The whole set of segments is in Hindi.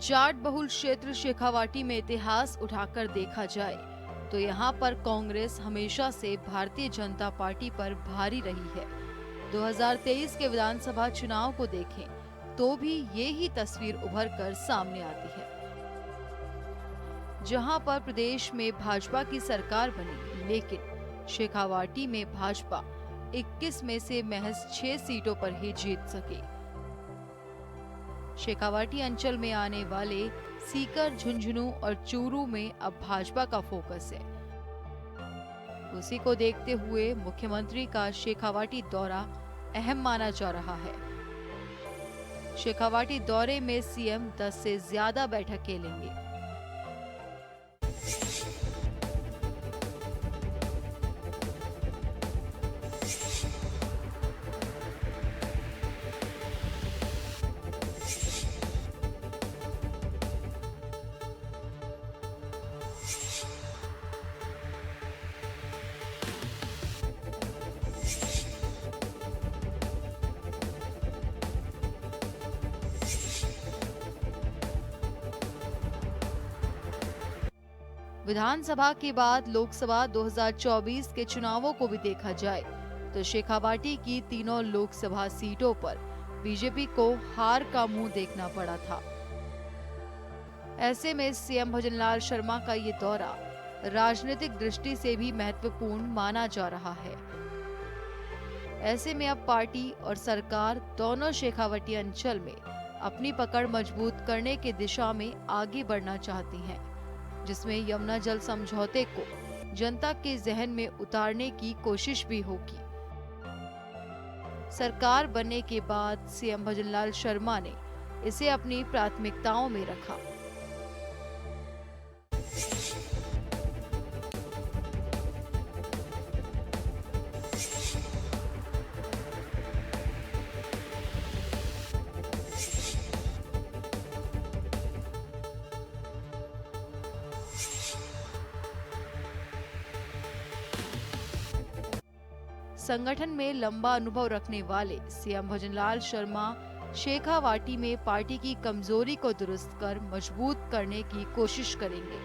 जाट बहुल क्षेत्र शेखावाटी में इतिहास उठाकर देखा जाए तो यहाँ पर कांग्रेस हमेशा से भारतीय जनता पार्टी पर भारी रही है। 2023 के विधानसभा चुनाव को देखें तो भी ये ही तस्वीर उभर कर सामने आती है, जहां पर प्रदेश में भाजपा की सरकार बनी, लेकिन शेखावाटी में भाजपा 21 में से महज 6 सीटों पर ही जीत सके। शेखावाटी अंचल में आने वाले सीकर, झुंझुनू और चूरू में अब भाजपा का फोकस है। उसी को देखते हुए मुख्यमंत्री का शेखावाटी दौरा अहम माना जा रहा है। शेखावाटी दौरे में सीएम 10 से ज्यादा बैठकें लेंगे। विधानसभा के बाद लोकसभा 2024 के चुनावों को भी देखा जाए तो शेखावाटी की तीनों लोकसभा सीटों पर बीजेपी को हार का मुंह देखना पड़ा था। ऐसे में सीएम भजनलाल शर्मा का ये दौरा राजनीतिक दृष्टि से भी महत्वपूर्ण माना जा रहा है। ऐसे में अब पार्टी और सरकार दोनों शेखावाटी अंचल में अपनी पकड़ मजबूत करने की दिशा में आगे बढ़ना चाहती हैं, जिसमें यमुना जल समझौते को जनता के जहन में उतारने की कोशिश भी होगी। सरकार बनने के बाद सीएम भजनलाल शर्मा ने इसे अपनी प्राथमिकताओं में रखा। संगठन में लंबा अनुभव रखने वाले सीएम भजनलाल शर्मा शेखावाटी में पार्टी की कमजोरी को दुरुस्त कर मजबूत करने की कोशिश करेंगे।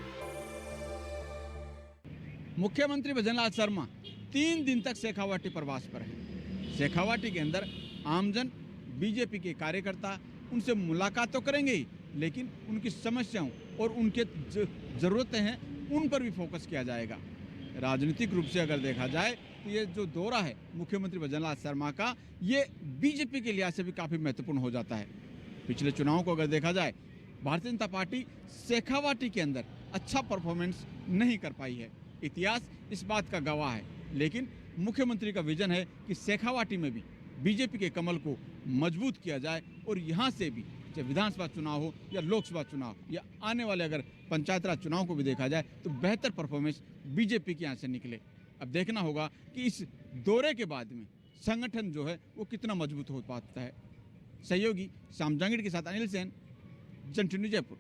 मुख्यमंत्री भजनलाल शर्मा 3 दिन तक शेखावाटी प्रवास पर हैं। शेखावाटी के अंदर आमजन, बीजेपी के कार्यकर्ता उनसे मुलाकात तो करेंगे ही, लेकिन उनकी समस्याओं और उनके जरूरतें हैं उन पर भी फोकस किया जाएगा। राजनीतिक रूप से अगर देखा जाए तो ये जो दौरा है मुख्यमंत्री भजनलाल शर्मा का, ये बीजेपी के लिहाज से भी काफ़ी महत्वपूर्ण हो जाता है। पिछले चुनाव को अगर देखा जाए, भारतीय जनता पार्टी शेखावाटी के अंदर अच्छा परफॉर्मेंस नहीं कर पाई है। इतिहास इस बात का गवाह है, लेकिन मुख्यमंत्री का विजन है कि शेखावाटी में भी बीजेपी के कमल को मजबूत किया जाए और यहाँ से भी, चाहे विधानसभा चुनाव हो या लोकसभा चुनाव या आने वाले अगर पंचायत राज चुनाव को भी देखा जाए तो बेहतर परफॉर्मेंस बीजेपी के यहाँ से निकले। अब देखना होगा कि इस दौरे के बाद में संगठन जो है वो कितना मजबूत हो पाता है। सहयोगी श्याम जांगीड़ के साथ अनिल सेन, जन टीवी जयपुर।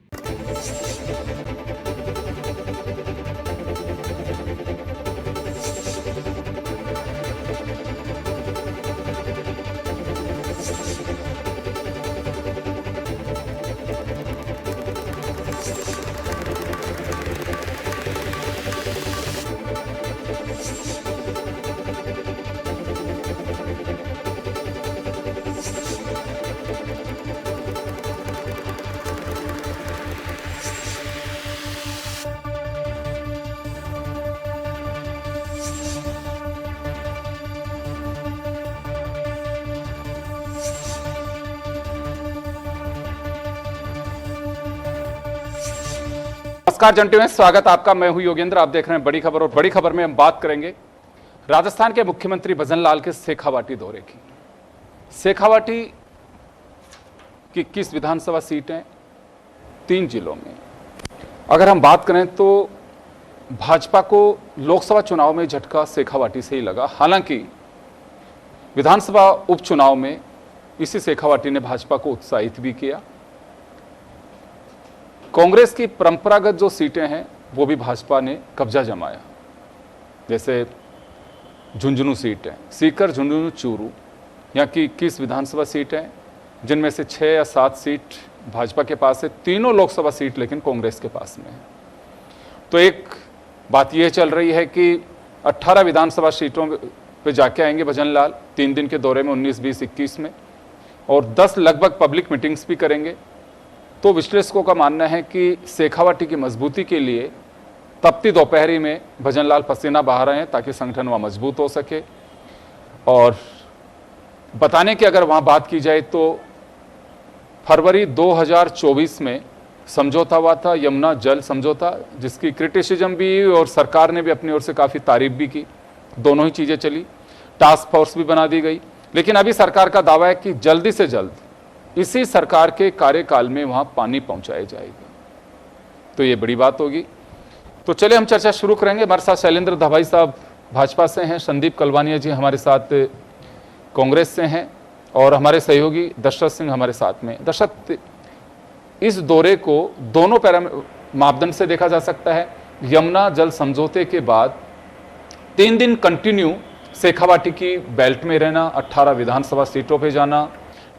नमस्कार जन टीवी में स्वागत आपका। मैं हूं योगेंद्र। आप देख रहे हैं बड़ी खबर, और बड़ी खबर में हम बात करेंगे राजस्थान के मुख्यमंत्री भजनलाल के शेखावाटी दौरे की। शेखावाटी की 21 विधानसभा सीटें 3 जिलों में। अगर हम बात करें तो भाजपा को लोकसभा चुनाव में झटका शेखावाटी से ही लगा। हालांकि विधानसभा उपचुनाव में इसी शेखावाटी ने भाजपा को उत्साहित भी किया। कांग्रेस की परंपरागत जो सीटें हैं वो भी भाजपा ने कब्जा जमाया, जैसे झुंझुनू सीट है, सीकर, झुंझुनू, चूरू, यहाँ की 21 विधानसभा सीटें, जिनमें से 6 या 7 सीट भाजपा के पास है, तीनों लोकसभा सीट लेकिन कांग्रेस के पास में है। तो एक बात यह चल रही है कि 18 विधानसभा सीटों पे जाके आएंगे भजन लाल 3 दिन के दौरे में 19, 20, 21 में, और 10 लगभग पब्लिक मीटिंग्स भी करेंगे। तो विश्लेषकों का मानना है कि शेखावाटी की मजबूती के लिए तपती दोपहरी में भजन लाल पसीना बहा रहे हैं ताकि संगठन वहाँ मजबूत हो सके। और बताने की अगर वहाँ बात की जाए तो फरवरी 2024 में समझौता हुआ था, यमुना जल समझौता, जिसकी क्रिटिसिज्म भी और सरकार ने भी अपनी ओर से काफ़ी तारीफ भी की। दोनों ही चीज़ें चली, टास्क फोर्स भी बना दी गई, लेकिन अभी सरकार का दावा है कि जल्दी से जल्द इसी सरकार के कार्यकाल में वहाँ पानी पहुँचाया जाएगा। तो ये बड़ी बात होगी। तो चलिए हम चर्चा शुरू करेंगे। हमारे साथ शैलेंद्र धभाई साहब भाजपा से हैं, संदीप कलवानिया जी हमारे साथ कांग्रेस से हैं, और हमारे सहयोगी दशरथ सिंह हमारे साथ में। दशरथ, इस दौरे को दोनों मापदंड से देखा जा सकता है। यमुना जल समझौते के बाद 3 दिन कंटिन्यू शेखावाटी की बेल्ट में रहना, 18 विधानसभा सीटों पे जाना,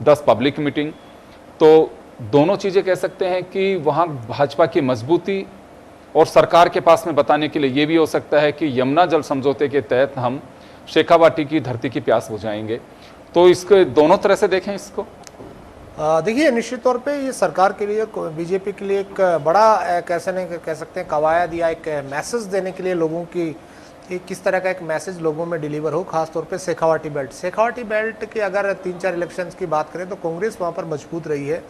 10 पब्लिक मीटिंग, तो दोनों चीज़ें कह सकते हैं कि वहाँ भाजपा की मजबूती, और सरकार के पास में बताने के लिए ये भी हो सकता है कि यमुना जल समझौते के तहत हम शेखावाटी की धरती की प्यास बुझाएंगे। तो इसको दोनों तरह से देखें इसको। देखिए, निश्चित तौर पे ये सरकार के लिए, बीजेपी के लिए एक बड़ा कैसे नहीं कह सकते हैं कवायद या एक मैसेज देने के लिए लोगों की, एक किस तरह का एक मैसेज लोगों में डिलीवर हो, खासतौर पे शेखावाटी बेल्ट के अगर 3-4 इलेक्शंस की बात करें तो कांग्रेस वहाँ पर मजबूत रही है।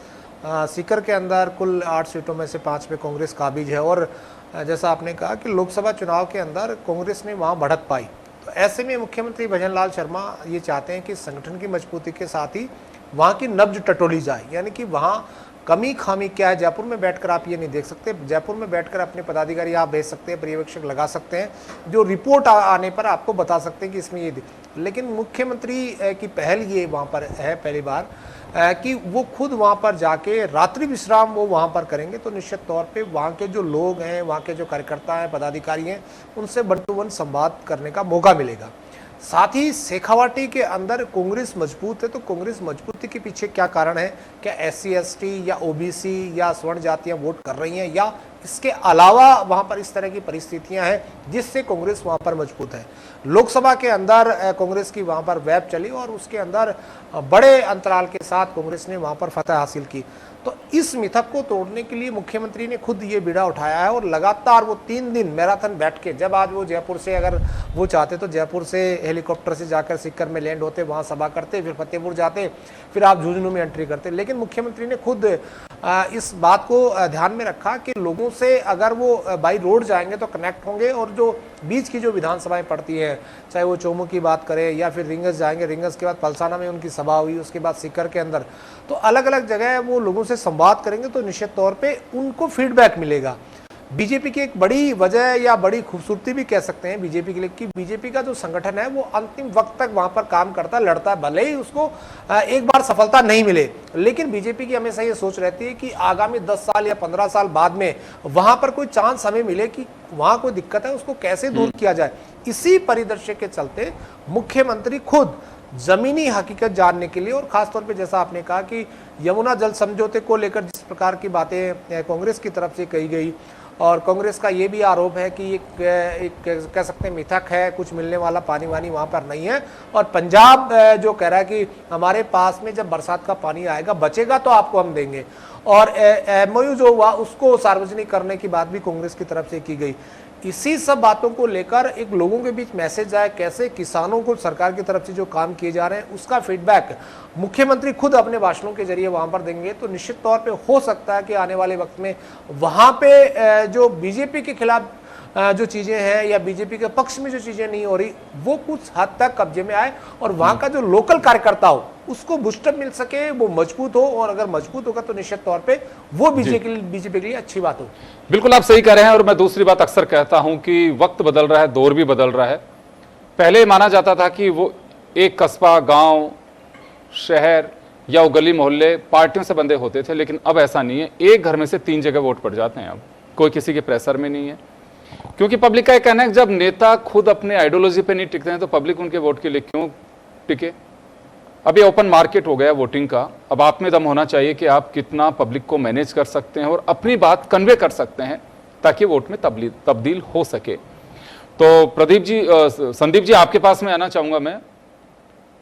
सीकर के अंदर कुल 8 सीटों में से 5 पे कांग्रेस काबिज है, और जैसा आपने कहा कि लोकसभा चुनाव के अंदर कांग्रेस ने वहाँ बढ़त पाई। तो ऐसे में मुख्यमंत्री भजन लाल शर्मा ये चाहते हैं कि संगठन की मजबूती के साथ ही वहाँ की नब्ज टटोली जाए, यानी कि वहाँ कमी खामी क्या है। जयपुर में बैठकर आप ये नहीं देख सकते, जयपुर में बैठकर अपने पदाधिकारी आप भेज सकते हैं, पर्यवेक्षक लगा सकते हैं, जो रिपोर्ट आने पर आपको बता सकते हैं कि इसमें ये। लेकिन मुख्यमंत्री की पहल ये वहाँ पर है पहली बार कि वो खुद वहाँ पर जाके रात्रि विश्राम वो वहाँ पर करेंगे। तो निश्चित तौर पे वहाँ के जो लोग हैं, वहाँ के जो कार्यकर्ता हैं, पदाधिकारी हैं, उनसे 1 to 1 संवाद करने का मौका मिलेगा। साथ ही शेखावाटी के अंदर कांग्रेस मजबूत है, तो कांग्रेस मजबूती के पीछे क्या कारण है? क्या SC ST या OBC या स्वर्ण जातियां वोट कर रही हैं, या इसके अलावा वहां पर इस तरह की परिस्थितियां हैं जिससे कांग्रेस वहां पर मजबूत है? लोकसभा के अंदर कांग्रेस की वहां पर वेब चली और उसके अंदर बड़े अंतराल के साथ कांग्रेस ने वहां पर फतह हासिल की। तो इस मिथक को तोड़ने के लिए मुख्यमंत्री ने खुद ये बीड़ा उठाया है, और लगातार वो 3 दिन मैराथन बैठ के, जब आज वो जयपुर से अगर वो चाहते तो जयपुर से हेलीकॉप्टर से जाकर सीकर में लैंड होते, वहाँ सभा करते, फिर फतेहपुर जाते, फिर आप झुंझुनू में एंट्री करते। लेकिन मुख्यमंत्री ने खुद इस बात को ध्यान में रखा कि लोगों से अगर वो बाई रोड जाएंगे तो कनेक्ट होंगे, और जो बीच की जो विधानसभाएं पड़ती हैं, चाहे वो चोमू की बात करें या फिर रिंगस जाएंगे, रिंगस के बाद पलसाना में उनकी सभा हुई, उसके बाद सीकर के अंदर, तो अलग अलग जगह वो लोगों से संवाद करेंगे, तो निश्चित तौर पे उनको फीडबैक मिलेगा। बीजेपी की एक बड़ी वजह या बड़ी खूबसूरती भी कह सकते हैं बीजेपी के लिए कि बीजेपी का जो संगठन है वो अंतिम वक्त तक वहां पर काम करता, लड़ता है, भले ही उसको एक बार सफलता नहीं मिले, लेकिन बीजेपी की हमेशा ये सोच रहती है कि आगामी 10 साल या 15 साल बाद में वहां पर कोई चांस हमें मिले कि वहां कोई दिक्कत है, उसको कैसे दूर किया जाए। इसी परिदृश्य के चलते मुख्यमंत्री खुद जमीनी हकीकत जानने के लिए, और खासतौर पे जैसा आपने कहा कि यमुना जल समझौते को लेकर जिस प्रकार की बातें कांग्रेस की तरफ से कही गई, और कांग्रेस का ये भी आरोप है कि एक कह सकते हैं मिथक है, कुछ मिलने वाला पानी वानी वहाँ पर नहीं है, और पंजाब जो कह रहा है कि हमारे पास में जब बरसात का पानी आएगा, बचेगा तो आपको हम देंगे, और MOU जो हुआ उसको सार्वजनिक करने की बात भी कांग्रेस की तरफ से की गई। इसी सब बातों को लेकर एक लोगों के बीच मैसेज आए, कैसे किसानों को सरकार की तरफ से जो काम किए जा रहे हैं उसका फीडबैक मुख्यमंत्री खुद अपने भाषणों के जरिए वहां पर देंगे, तो निश्चित तौर पे हो सकता है कि आने वाले वक्त में वहां पे जो बीजेपी के खिलाफ जो चीजें हैं या बीजेपी के पक्ष में जो चीजें नहीं हो रही वो कुछ हद तक कब्जे में आए, और वहां का जो लोकल कार्यकर्ता हो उसको बूस्टअप मिल सके, वो मजबूत हो, और अगर मजबूत होगा तो निश्चित तौर पे वो बीजेपी के लिए अच्छी बात हो। बिल्कुल आप सही कह रहे हैं, और मैं दूसरी बात अक्सर कहता हूं कि वक्त बदल रहा है, दौर भी बदल रहा है। पहले माना जाता था कि वो एक कस्बा, गांव, शहर या वो गली मोहल्ले पार्टियों से बंधे होते थे, लेकिन अब ऐसा नहीं है। एक घर में से 3 जगह वोट पड़ जाते हैं, अब कोई किसी के प्रेशर में नहीं है, क्योंकि पब्लिक का यह कहना है कि जब नेता खुद अपने आइडियोलॉजी पे नहीं टिकते हैं तो पब्लिक उनके वोट के लिए क्यों टिके। अब ये ओपन मार्केट हो गया वोटिंग का। अब आप में दम होना चाहिए कि आप कितना पब्लिक को मैनेज कर सकते हैं और अपनी बात कन्वे कर सकते हैं ताकि वोट में तब्दील हो सके। तो प्रदीप जी, संदीप जी, आपके पास में आना चाहूंगा मैं।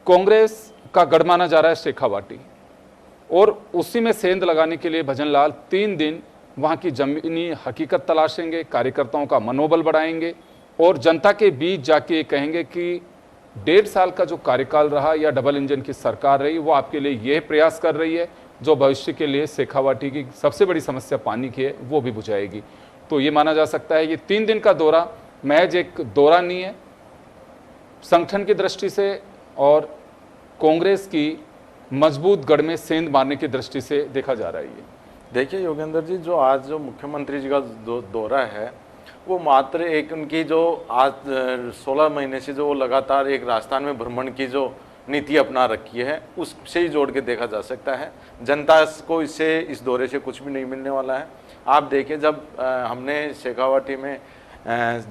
कांग्रेस का गढ़ माना जा रहा है शेखावाटी, और उसी में सेंध लगाने के लिए भजन लाल 3 दिन वहां की जमीनी हकीकत तलाशेंगे, कार्यकर्ताओं का मनोबल बढ़ाएंगे और जनता के बीच जाके कहेंगे कि 1.5 साल का जो कार्यकाल रहा या डबल इंजन की सरकार रही, वो आपके लिए यह प्रयास कर रही है जो भविष्य के लिए शेखावाटी की सबसे बड़ी समस्या पानी की है वो भी बुझाएगी। तो ये माना जा सकता है ये 3 दिन का दौरा महज एक दौरा नहीं है, संगठन की दृष्टि से और कांग्रेस की मजबूत गढ़ में सेंध मारने की दृष्टि से देखा जा रहा है। ये देखिए योगेंद्र जी, जो आज जो मुख्यमंत्री जी का दौरा है वो मात्र एक उनकी जो आज 16 महीने से जो लगातार एक राजस्थान में भ्रमण की जो नीति अपना रखी है उससे ही जोड़ के देखा जा सकता है। जनता को इससे इस दौरे से कुछ भी नहीं मिलने वाला है। आप देखिए, जब हमने शेखावाटी में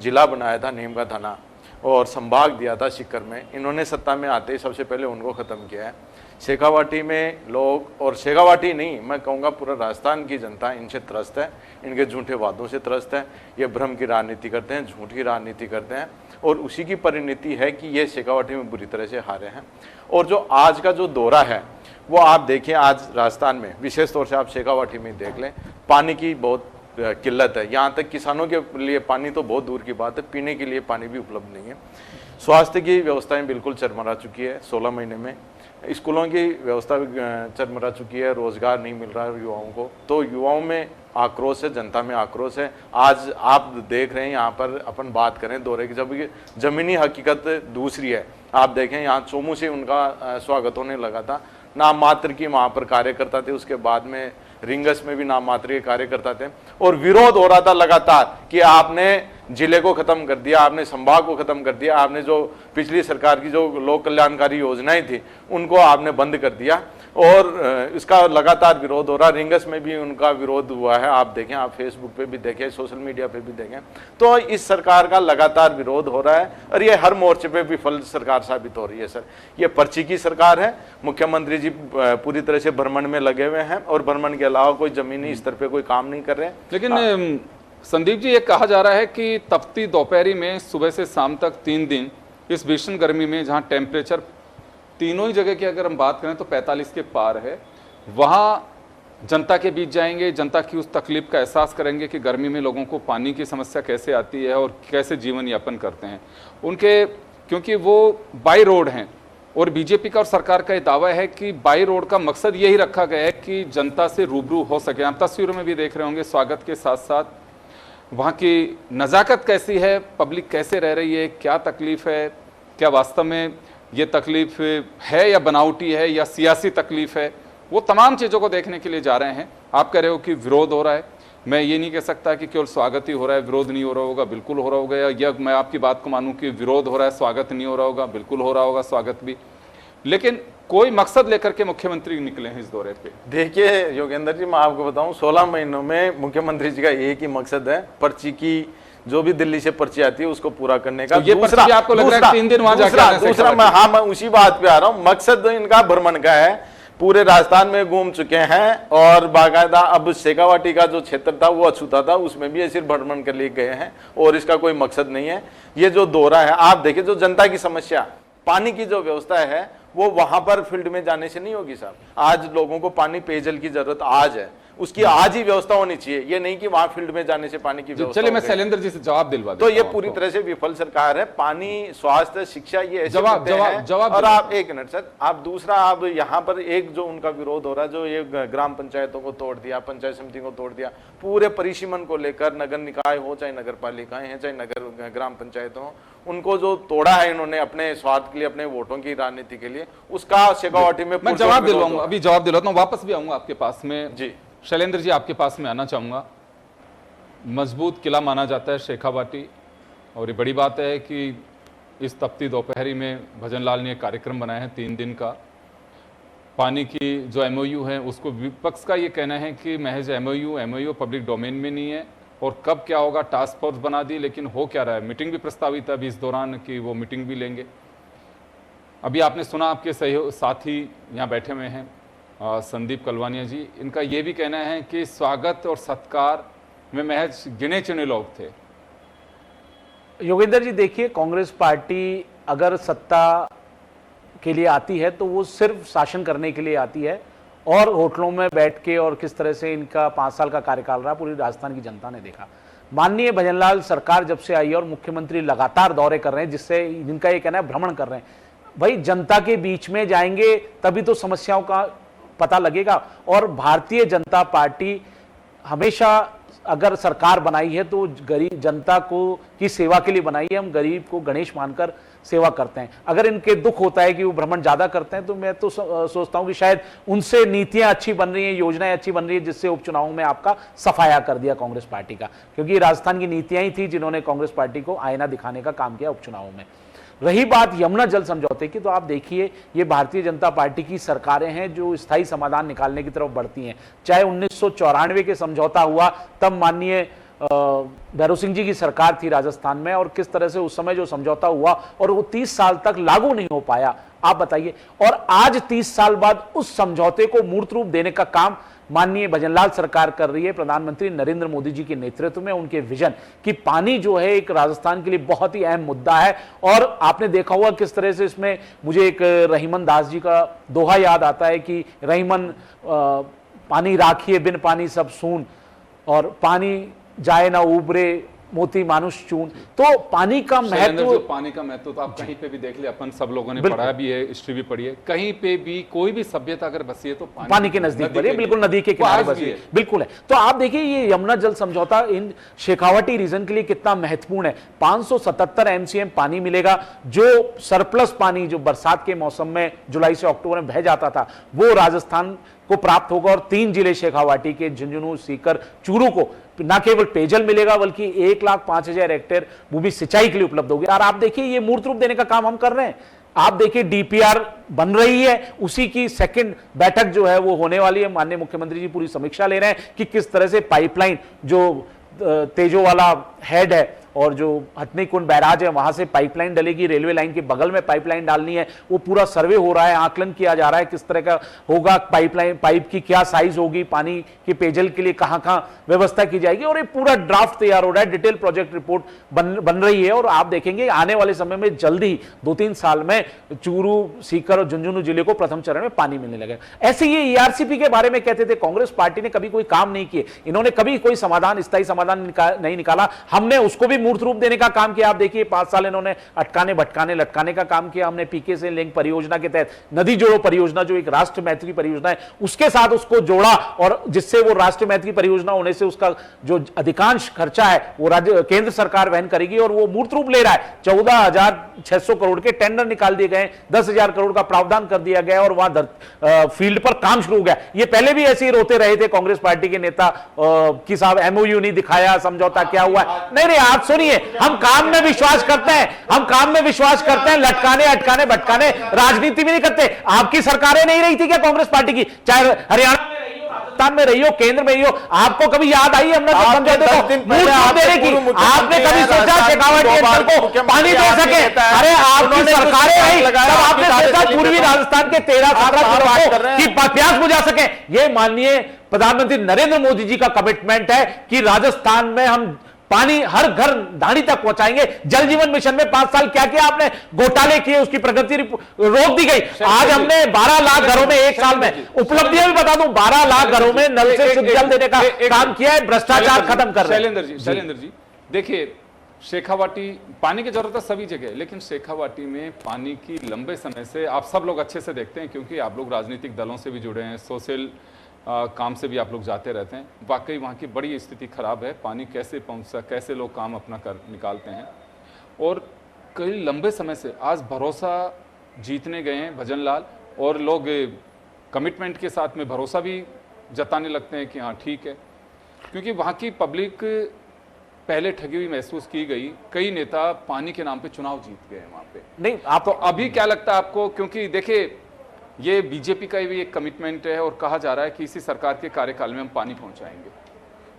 जिला बनाया था नीम का थाना और संभाग दिया था सीकर में, इन्होंने सत्ता में आते ही सबसे पहले उनको ख़त्म किया है। शेखावाटी में लोग, और शेखावाटी नहीं मैं कहूँगा पूरा राजस्थान की जनता इनसे त्रस्त है, इनके झूठे वादों से त्रस्त है। ये भ्रम की राजनीति करते हैं, झूठ की राजनीति करते हैं और उसी की परिणति है कि ये शेखावाटी में बुरी तरह से हारे हैं। और जो आज का जो दौरा है वो आप देखिए, आज राजस्थान में विशेष तौर से आप शेखावाटी में देख लें, पानी की बहुत किल्लत है। यहाँ तक किसानों के लिए पानी तो बहुत दूर की बात है, पीने के लिए पानी भी उपलब्ध नहीं है। स्वास्थ्य की व्यवस्थाएं बिल्कुल चरमरा चुकी है 16 महीने में। स्कूलों की व्यवस्था भी चरमरा चुकी है, रोजगार नहीं मिल रहा है युवाओं को। तो युवाओं में आक्रोश है, जनता में आक्रोश है। आज आप देख रहे हैं यहाँ पर अपन बात करें दौरे की, जब जमीनी हकीकत दूसरी है। आप देखें यहाँ चोमू से उनका स्वागत होने लगा था, नाम मात्र की वहाँ पर कार्यकर्ता थे, उसके बाद में रिंगस में भी नाम मात्र के कार्यकर्ता थे और विरोध हो रहा था लगातार कि आपने जिले को खत्म कर दिया, आपने संभाग को खत्म कर दिया, आपने जो पिछली सरकार की जो लोक कल्याणकारी योजनाएं थी उनको आपने बंद कर दिया और इसका लगातार विरोध हो रहा। रिंगस में भी उनका विरोध हुआ है, आप देखें, आप फेसबुक पे भी देखें, सोशल मीडिया पे भी देखें। तो इस सरकार का लगातार विरोध हो रहा है और ये हर मोर्चे पे विफल सरकार साबित हो रही है। सर, ये पर्ची की सरकार है। मुख्यमंत्री जी पूरी तरह से भ्रमण में लगे हुए हैं और भ्रमण के अलावा कोई जमीनी स्तर पे कोई काम नहीं कर रहे हैं। लेकिन संदीप जी, ये कहा जा रहा है कि तपती दोपहरी में सुबह से शाम तक 3 दिन इस भीषण गर्मी में, जहां टेम्परेचर तीनों ही जगह की अगर हम बात करें तो 45 के पार है, वहां जनता के बीच जाएंगे, जनता की उस तकलीफ का एहसास करेंगे कि गर्मी में लोगों को पानी की समस्या कैसे आती है और कैसे जीवन यापन करते हैं उनके, क्योंकि वो बाई रोड हैं और बीजेपी का और सरकार का ये दावा है कि बाई रोड का मकसद यही रखा गया है कि जनता से रूबरू हो सके। आप तस्वीरों में भी देख रहे होंगे, स्वागत के साथ साथ वहाँ की नज़ाकत कैसी है, पब्लिक कैसे रह रही है, क्या तकलीफ है, क्या वास्तव में ये तकलीफ है या बनावटी है या सियासी तकलीफ है, वो तमाम चीज़ों को देखने के लिए जा रहे हैं। आप कह रहे हो कि विरोध हो रहा है, मैं ये नहीं कह सकता कि केवल स्वागत ही हो रहा है, विरोध नहीं हो रहा होगा, बिल्कुल हो रहा होगा, या मैं आपकी बात को मानूं कि विरोध हो रहा है, स्वागत नहीं हो रहा होगा, बिल्कुल हो रहा होगा स्वागत भी। लेकिन कोई मकसद लेकर के मुख्यमंत्री निकले हैं इस दौरे पे? देखिए योगेंद्र जी, मैं आपको बताऊं, 16 महीनों में मुख्यमंत्री जी का एक ही मकसद है, पर्ची की जो भी दिल्ली से पर्ची आती है उसको पूरा करने का। तो ये पर्ची भी आपको लग रहा है 3 दिन वहां जाकर? दूसरा मैं उसी बात पे आ रहा हूँ, मकसद इनका भ्रमण का है। पूरे राजस्थान में घूम चुके हैं और बाकायदा अब शेखावाटी का जो क्षेत्र था वो अछूता था, उसमें भी सिर्फ भ्रमण के लिए गए हैं और इसका कोई मकसद नहीं है। ये जो दौरा है, आप देखिए, जो जनता की समस्या पानी की जो व्यवस्था है वो वहां पर फील्ड में जाने से नहीं होगी साहब। आज लोगों को पानी, पेयजल की जरूरत आज है, उसकी आज ही व्यवस्था होनी चाहिए, ये नहीं कि वहां फील्ड में जाने से पानी की व्यवस्था। चलिए मैं शैलेंद्र जी से जवाब दिलवा देता हूं। तो ये पूरी तरह से विफल सरकार है। पानी, स्वास्थ्य, शिक्षा, ये ऐसे जवाब और आप एक मिनट सर, आप दूसरा, आप यहाँ पर एक जो उनका विरोध हो रहा है, जो ये ग्राम पंचायतों को तोड़ दिया, पंचायत समिति को तोड़ दिया, पूरे परिसीमन को लेकर, नगर निकाय हो चाहे नगर पालिकाएं हैं चाहे नगर ग्राम पंचायत हो, उनको जो तोड़ा है इन्होंने अपने स्वार्थ के लिए, अपने वोटों की राजनीति के लिए, उसका शेखावाटी में मैं जवाब दिलवाऊंगा, अभी जवाब दिलवाता हूँ, वापस भी आऊंगा आपके पास में। जी शैलेंद्र जी, आपके पास में आना चाहूँगा। मजबूत किला माना जाता है शेखावाटी और ये बड़ी बात है कि इस तपती दोपहरी में भजन लाल ने एक कार्यक्रम बनाया है 3 दिन का। पानी की जो एमओयू है उसको विपक्ष का ये कहना है कि महज एमओयू पब्लिक डोमेन में नहीं है और कब क्या होगा, टास्क फोर्स बना दी, लेकिन हो क्या रहा है, मीटिंग भी प्रस्तावित है अभी इस दौरान कि वो मीटिंग भी लेंगे। अभी आपने सुना आपके साथी यहाँ बैठे हुए हैं संदीप कलवानिया जी, इनका ये भी कहना है कि स्वागत और सत्कार में महज गिने चुने लोग थे। योगेंद्र जी देखिए, कांग्रेस पार्टी अगर सत्ता के लिए आती है तो वो सिर्फ शासन करने के लिए आती है, और होटलों में बैठ के और किस तरह से इनका 5 साल का कार्यकाल रहा पूरी राजस्थान की जनता ने देखा। माननीय भजनलाल सरकार जब से आई है और मुख्यमंत्री लगातार दौरे कर रहे हैं, जिससे जिनका ये कहना है भ्रमण कर रहे हैं, भाई जनता के बीच में जाएंगे तभी तो समस्याओं का पता लगेगा। और भारतीय जनता पार्टी हमेशा अगर सरकार बनाई है तो गरीब जनता को की सेवा के लिए बनाई है। हम गरीब को गणेश मानकर सेवा करते हैं। अगर इनके दुख होता है कि वो भ्रमण ज्यादा करते हैं तो मैं तो सोचता हूं कि शायद उनसे नीतियां अच्छी बन रही हैं, योजनाएं अच्छी बन रही है, जिससे उपचुनाव में आपका सफाया कर दिया कांग्रेस पार्टी का, क्योंकि राजस्थान की नीतियां ही थी जिन्होंने कांग्रेस पार्टी को आईना दिखाने का काम किया उपचुनाव में। रही बात यमुना जल समझौते की, तो आप देखिए ये भारतीय जनता पार्टी की सरकारें हैं जो स्थायी समाधान निकालने की तरफ बढ़ती हैं। चाहे 1994 के समझौता हुआ, तब माननीय भैरव सिंह जी की सरकार थी राजस्थान में, और किस तरह से उस समय जो समझौता हुआ और वो 30 साल तक लागू नहीं हो पाया, आप बताइए। और आज 30 साल बाद उस समझौते को मूर्त रूप देने का काम माननीय भजनलाल सरकार कर रही है, प्रधानमंत्री नरेंद्र मोदी जी के नेतृत्व में, उनके विजन कि पानी जो है एक राजस्थान के लिए बहुत ही अहम मुद्दा है। और आपने देखा होगा किस तरह से इसमें मुझे एक रहीमन दास जी का दोहा याद आता है कि रहीमन पानी राखिए बिन पानी सब सून, और पानी जाए ना उबरे मोती मानुष चून। तो पानी का महत्व, पानी का महत्व तो आप कहीं पे भी देख ले, अपन सब लोगों ने पढ़ा भी है, हिस्ट्री भी पढ़ी है, कहीं पे भी कोई भी सभ्यता अगर बसी है तो पानी के नजदीक बसी है, बिल्कुल नदी के किनारे बसी है, बिल्कुल है। तो आप देखिए ये यमुना जल समझौता इन शेखावटी रीजन के लिए कितना महत्वपूर्ण है। 577 MCM पानी मिलेगा, जो सरप्लस पानी जो बरसात के मौसम में जुलाई से अक्टूबर में बह जाता था वो राजस्थान को प्राप्त होगा। और 3 जिले शेखावाटी के झुंझुनू, सीकर, चूरू को न केवल पेयजल मिलेगा बल्कि 1,05,000 हेक्टेयर भूमि सिंचाई के लिए उपलब्ध होगी। और आप देखिए ये मूर्त रूप देने का काम हम कर रहे हैं। आप देखिए DPR बन रही है, उसी की सेकंड बैठक जो है वो होने वाली है। माननीय मुख्यमंत्री जी पूरी समीक्षा ले रहे हैं कि किस तरह से पाइपलाइन जो तेजो वाला हेड है और जो हथनी कुंड बैराज है वहां से पाइपलाइन डलेगी, रेलवे लाइन के बगल में पाइपलाइन डालनी है, वो पूरा सर्वे हो रहा है, आकलन किया जा रहा है किस तरह का होगा पाइपलाइन, पाइप की क्या साइज होगी, पानी के पेयजल के लिए कहां कहां व्यवस्था की जाएगी, और ये पूरा ड्राफ्ट तैयार हो रहा है, डिटेल प्रोजेक्ट रिपोर्ट बन रही है। और आप देखेंगे आने वाले समय में जल्दी ही 2-3 साल में चूरू, सीकर और झुंझुनू जिले को प्रथम चरण में पानी मिलने लगेगा। ऐसे ये ERCP के बारे में कहते थे, कांग्रेस पार्टी ने कभी कोई काम नहीं किए, इन्होंने कभी कोई समाधान, स्थायी समाधान नहीं निकाला, हमने उसको भी मूर्त रूप देने का काम किया। आप देखिए 5 साल इन्होंने अटकाने भटकाने लटकाने का काम किया। हमने PK से लिंक परियोजना के तहत नदी जोड़ो परियोजना जो एक राष्ट्र महत्व की परियोजना है उसके साथ उसको जोड़ा, और जिससे वो राष्ट्र महत्व की परियोजना होने से उसका जो अधिकांश खर्चा है वो राज्य केंद्र सरकार वहन करेगी, और वो मूर्त रूप ले रहा है। 14,600 करोड़ के टेंडर निकाल दिए गए, 10,000 करोड़ का प्रावधान कर दिया गया, और वहां फील्ड पर काम शुरू हो गया। ये पहले भी ऐसे ही रोते रहे थे कांग्रेस पार्टी के नेता कि साहब MOU नहीं दिखाया, समझौता क्या हुआ। नहीं, आप सुनिए, हम काम में विश्वास करते हैं, हम काम में विश्वास करते हैं, लटकाने अटकाने भटकाने राजनीति भी नहीं करते। आपकी सरकारें नहीं रही थी क्या कांग्रेस पार्टी की, चाहे हरियाणा में रही हो, राजस्थान में रही हो, केंद्र में रही हो, आपको कभी याद आई हमने समझौते को मूर्त रूप देने की? आपने कभी सोचा शेखावाटी अंचल को पानी दे सके? अरे आपकी सरकारें रही तब आपने सोचा पूर्वी राजस्थान के 13-17 जिलों की प्यास बुझा सके? ये माननीय प्रधानमंत्री नरेंद्र मोदी जी का कमिटमेंट है कि राजस्थान में हम पानी हर घर दाढ़ी तक पहुंचाएंगे। जल जीवन मिशन में 5 साल क्या किया आपने? घोटाले किए, उसकी प्रगति रोक दी गई। आज हमने 12 लाख घरों में 1 साल में, उपलब्धियां भी बता दूं, 12 लाख घरों में नल से शुद्ध जल देने का काम किया है, भ्रष्टाचार खत्म कर रहे हैं। शैलेंद्र जी देखिए, शेखावाटी पानी की जरूरत है सभी जगह, लेकिन शेखावाटी में पानी की लंबे समय से आप सब लोग अच्छे से देखते हैं, क्योंकि आप लोग राजनीतिक दलों से भी जुड़े हैं, सोशल काम से भी आप लोग जाते रहते हैं। वाकई वहाँ की बड़ी स्थिति खराब है, पानी कैसे पहुँचता, कैसे लोग काम अपना कर निकालते हैं। और कई लंबे समय से आज भरोसा जीतने गए हैं भजनलाल, और लोग कमिटमेंट के साथ में भरोसा भी जताने लगते हैं कि हाँ ठीक है, क्योंकि वहाँ की पब्लिक पहले ठगी हुई महसूस की गई। कई नेता पानी के नाम पे चुनाव जीत गए हैं वहाँ पे। नहीं आप तो अभी क्या लगता है आपको, क्योंकि देखिए ये बीजेपी का भी एक कमिटमेंट है और कहा जा रहा है कि इसी सरकार के कार्यकाल में हम पानी पहुंचाएंगे।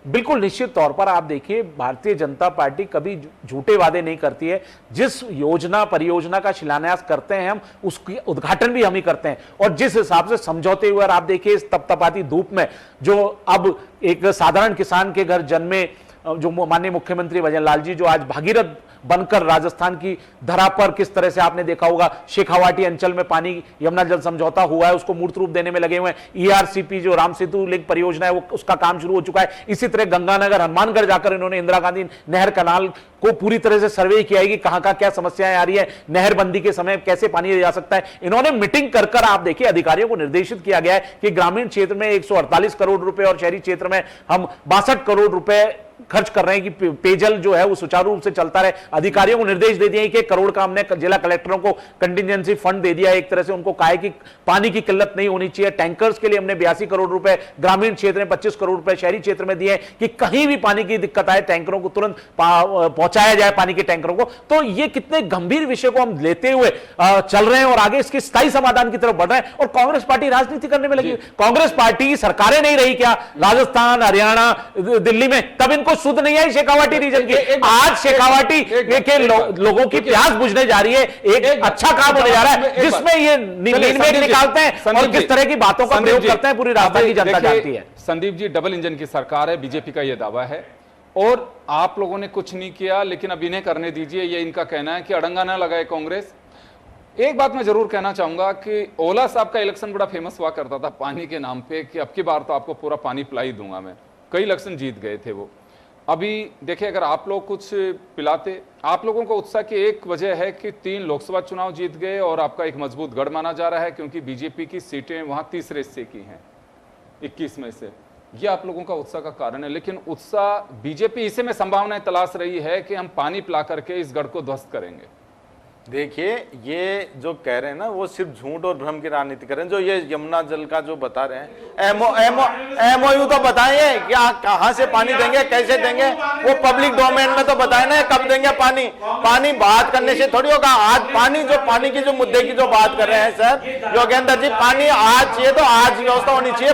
बिल्कुल निश्चित तौर पर आप देखिए, भारतीय जनता पार्टी कभी झूठे वादे नहीं करती है। जिस योजना परियोजना का शिलान्यास करते हैं हम, उसकी उद्घाटन भी हम ही करते हैं। और जिस हिसाब से समझौते हुए, और आप देखिए इस तपतपाती धूप में जो अब एक साधारण किसान के घर जन्मे जो माननीय मुख्यमंत्री भजन लाल जी, जो आज भागीरथ बनकर राजस्थान की धरा पर, किस तरह से आपने देखा होगा शेखावाटी अंचल में पानी यमुना जल समझौता हुआ है, उसको मूर्त रूप देने में लगे हुए हैं। ईआरसीपी जो राम सेतु लिंक परियोजना है, वो उसका काम शुरू हो चुका है। इसी तरह गंगानगर हनुमानगढ़ जाकर इन्होंने इंदिरा गांधी नहर कनाल को पूरी तरह से सर्वे किया है कि कहां कहां क्या समस्याएं आ रही है, नहरबंदी के समय कैसे पानी जा सकता है। इन्होंने मीटिंग कर कर आप देखिए अधिकारियों को निर्देशित किया गया है कि ग्रामीण क्षेत्र में 148 करोड़ रुपए और शहरी क्षेत्र में हम 62 करोड़ रुपए खर्च कर रहे हैं कि पेयजल जो है वो सुचारू रूप से चलता रहे। अधिकारियों को निर्देश दे दिए कि 1 करोड़ का हमने जिला कलेक्टरों को कंटिजेंसी फंड दे दिया है। एक तरह से उनको कहा है कि पानी की किल्लत नहीं होनी चाहिए। टैंकर्स के लिए हमने 82 करोड़ रुपए ग्रामीण क्षेत्र में, 25 करोड़ रुपए शहरी क्षेत्र में दिए कि कहीं भी पानी की दिक्कत आए टैंकरों को तुरंत पहुंचाया जाए, पानी के टैंकरों को। तो ये कितने गंभीर विषय को हम लेते हुए चल रहे हैं और आगे इसके स्थायी समाधान की तरफ बढ़ रहे हैं। और कांग्रेस पार्टी राजनीति करने में लगी। कांग्रेस पार्टी सरकारें नहीं रही क्या राजस्थान, हरियाणा, दिल्ली में, तब इनको सुध नहीं आई शेखावाटी रीजन की। आज शेखावाटी के लोगों की प्यास बुझने जा रही है। एक अच्छा काम होने जा रहा है जिसमें ये नींद निकालते हैं और किस तरह की बातों का प्रयोग करते हैं, पूरी राजस्थान की जनता जानती है। संदीप जी, डबल इंजन की सरकार है, बीजेपी का यह दावा है और आप लोगों ने कुछ नहीं किया, लेकिन अब इन्हें करने दीजिए, ये इनका कहना है कि अड़ंगा ना लगाए कांग्रेस। एक बात मैं जरूर कहना चाहूंगा कि ओला साहब का इलेक्शन बड़ा फेमस हुआ करता था पानी के नाम पे कि अब की बार तो आपको पूरा पानी पिलाई दूंगा मैं। कई इलेक्शन जीत गए थे वो। अभी देखिए, अगर आप लोग कुछ पिलाते, आप लोगों को उत्साह की एक वजह है कि 3 लोकसभा चुनाव जीत गए और आपका एक मजबूत गढ़ माना जा रहा है क्योंकि बीजेपी की सीटें वहां तीसरे हिस्से की हैं 21 में से। ये आप लोगों का उत्साह का कारण है, लेकिन उत्साह बीजेपी इसे में संभावनाएं तलाश रही है कि हम पानी पिला करके इस गढ़ को ध्वस्त करेंगे। देखिए, ये जो कह रहे हैं ना, वो सिर्फ झूठ और भ्रम की राजनीति कर रहे हैं। जो ये यमुना जल का जो बता रहे हैं, एमओयू तो बताइए क्या, कहां से पानी देंगे, कैसे देंगे, वो पब्लिक डोमेन में तो बताए ना कब देंगे पानी। पानी बात करने से थोड़ी होगा। आज पानी की जो मुद्दे की जो बात कर रहे हैं सर योगेंद्र जी, पानी आज चाहिए तो आज व्यवस्था होनी चाहिए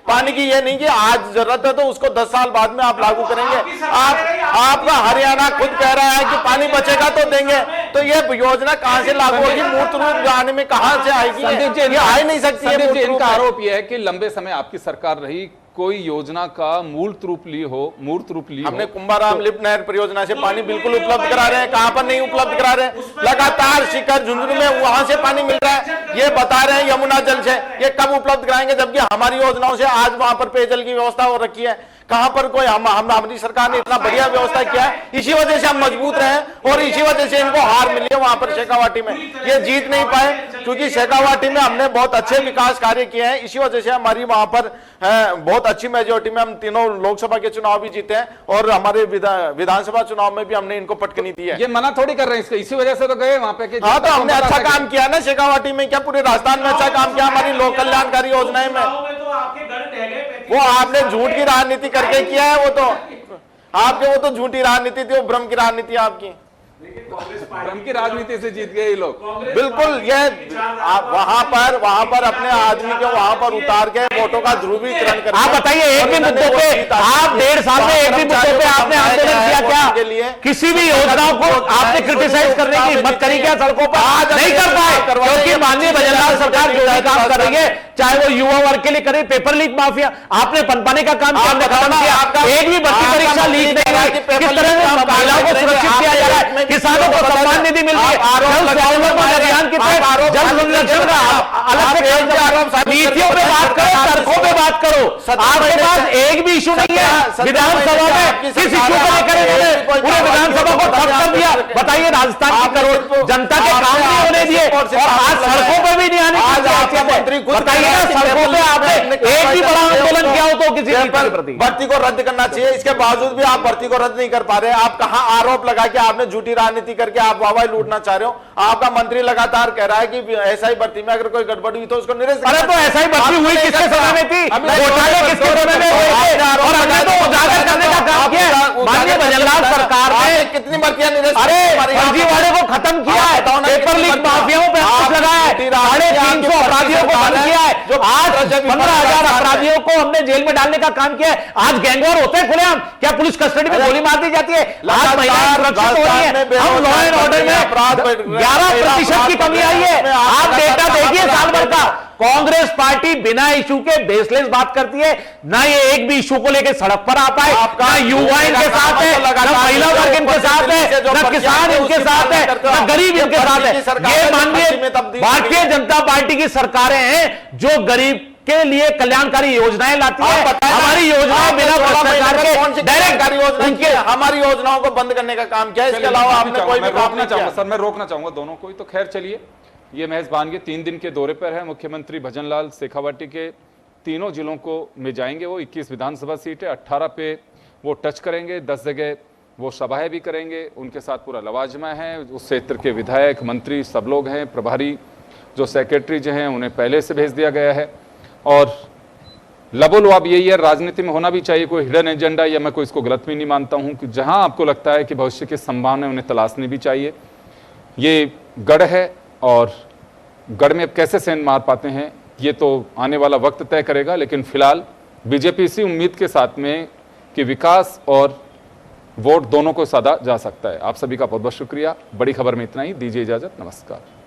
पानी की ये नहीं कि आज जरूरत है तो उसको 10 साल बाद में आप लागू करेंगे। आपका हरियाणा खुद कह रहा है कि पानी बचेगा तो देंगे, तो ये योजना कहां से लागू होगी, मूर्त रूप लाने में कहां से आएगी? ये आ ही नहीं सकती है। इनका आरोप यह है कि लंबे समय आपकी सरकार रही, कोई योजना का मूर्त रूप ली हो। हमने कुंभाराम लिप नहर परियोजना से पानी बिल्कुल उपलब्ध करा रहे हैं। कहां पर नहीं उपलब्ध करा रहे हैं? लगातार शिखर झुंझुनू में वहां से पानी मिल रहा है। ये बता रहे हैं यमुना जल से, ये कब उपलब्ध कराएंगे? जबकि हमारी योजनाओं से आज वहां पर पेयजल की व्यवस्था हो रखी है। कहां पर कोई हमारी सरकार ने इतना बढ़िया व्यवस्था किया है। इसी वजह से हम मजबूत रहे और इसी वजह से इनको हार मिली है वहां पर शेखावाटी में। ये जीत नहीं पाए क्योंकि शेखावाटी में हमने बहुत अच्छे विकास कार्य किए हैं। इसी वजह से हमारी वहां पर बहुत अच्छी मेजोरिटी में हम तीनों लोकसभा के चुनाव भी जीते हैं और हमारे विधानसभा चुनाव में भी हमने इनको पटकनी दी है। ये मना थोड़ी कर रहे हैं इसको, इसी वजह से तो गए वहां पे। हाँ, तो हमने अच्छा काम किया ना शेखावाटी में, क्या पूरे राजस्थान में अच्छा काम किया हमारी लोक कल्याणकारी योजनाएं में। वो आपने झूठ की राजनीति करके किया है। वो तो झूठी राजनीति थी, वो भ्रम की राजनीति आपकी। भ्रम की राजनीति से जीत गए ये लोग। बिल्कुल, ये वहां पर अपने आदमी को वहां पर उतार के वोटों का ध्रुवीकरण कर। आप बताइए, एक भी मुद्दों पे आप 1.5 साल में एक भी मुद्दों पे आपने आंदोलन किया क्या? किसी भी योजनाओं को आपने क्रिटिसाइज करने की हिम्मत करी क्या सड़कों पर? नहीं कर पाए क्योंकि माननीय भजन लाल सरकार जो भी काम कर रही है, चाहे वो युवा वर्ग के लिए करे, पेपर लीक माफिया आपने पनपाने का काम किया, खत्म किया। एक भी भर्ती परीक्षा लीक नहीं हुई। किस तरह से महिलाओं को सुरक्षित किया जा रहा है, किसानों को सम्मान निधि मिल रही है, अभियान के तहत जल संरक्षण का अलग से नीतियों पे बात करो, सड़कों पे बात करो। आपके पास एक भी इशू नहीं है। विधानसभा में किस इशू को लेकर पूरे विधानसभा को ठप कर दिया। बताइए, राजस्थान की करोड़ जनता के काम नहीं होने दिए और आज सड़कों पे भी नहीं आने की। बताइए ना, सड़कों पे आपने एक भी बड़ा आंदोलन किया हो तो किसी प्रति? भर्ती को रद्द करना चाहिए, इसके बावजूद भी आप भर्ती को रद्द नहीं कर पा रहे। आप कहां आरोप लगा के आपने झूठी राजनीति करके आप वाहवाही लूटना चाह रहे हो? आपका मंत्री लगातार कह रहा है कि एसआई भर्ती में अगर कोई गड़बड़ी हुई तो उसको निरस्त। अरे तो एसआई भर्ती हुई किसके समय में थी? घोटाले किसके समय में हुए थे? और हमने तो उजागर करने का काम किया। माननीय भजन लाल सरकार ने कितनी भर्तियां निरस्त? अरे फर्जीवाड़े को खत्म किया है, पेपर लीक माफियाओं पे अंकुश लगाया है, 350 अपराधियों को बंद किया है, आज 15,000 अपराधियों को हमने जेल में डालने का काम किया है। आज गैंगवॉर होते हैं खुलेआम, क्या पुलिस कस्टडी में गोली मार दी जाती है? आज महिलाएं सुरक्षित हो रही है। हम लॉ एंड ऑर्डर में 11% की कमी आई है। आप डेटा देखिए साल भर का। कांग्रेस पार्टी बिना इशू के बेसलेस बात करती है, ना ये एक भी इशू को लेकर सड़क पर आता है, ना युवा इनके साथ है, ना महिला वर्ग इनके साथ है, ना किसान इनके साथ है, ना गरीब इनके साथ है। ये माननीय भारतीय जनता पार्टी की सरकारें हैं जो गरीब के लिए कल्याणकारी योजनाएं लाती है। हमारी योजनाएं बिना भ्रष्टाचार के डायरेक्ट हमारी योजनाओं को बंद करने का काम किया है। इसके अलावा आपने कोई भी काम नहीं किया। सर मैं रोकना चाहूंगा दोनों को ही। तो खैर चलिए, ये मेजबान के 3 दिन के दौरे पर है मुख्यमंत्री भजनलाल शेखावटी के। तीनों जिलों को में जाएंगे वो। 21 विधानसभा सीट है, 18 पे वो टच करेंगे, 10 जगह वो सभाएं भी करेंगे। उनके साथ पूरा लवाजमा है, उस क्षेत्र के विधायक मंत्री सब लोग हैं। प्रभारी जो सेक्रेटरी जो हैं उन्हें पहले से भेज दिया गया है। और लबोलवाब यही है, राजनीति में होना भी चाहिए कोई हिडन एजेंडा, या मैं कोई इसको गलत भी नहीं मानता हूं कि जहां आपको लगता है कि भविष्य की संभावना उन्हें तलाशनी भी चाहिए। ये गढ़ है और गढ़ में अब कैसे सेंध मार पाते हैं ये तो आने वाला वक्त तय करेगा। लेकिन फिलहाल बीजेपी इसी उम्मीद के साथ में कि विकास और वोट दोनों को साधा जा सकता है। आप सभी का बहुत बहुत शुक्रिया। बड़ी खबर में इतना ही, दीजिए इजाजत, नमस्कार।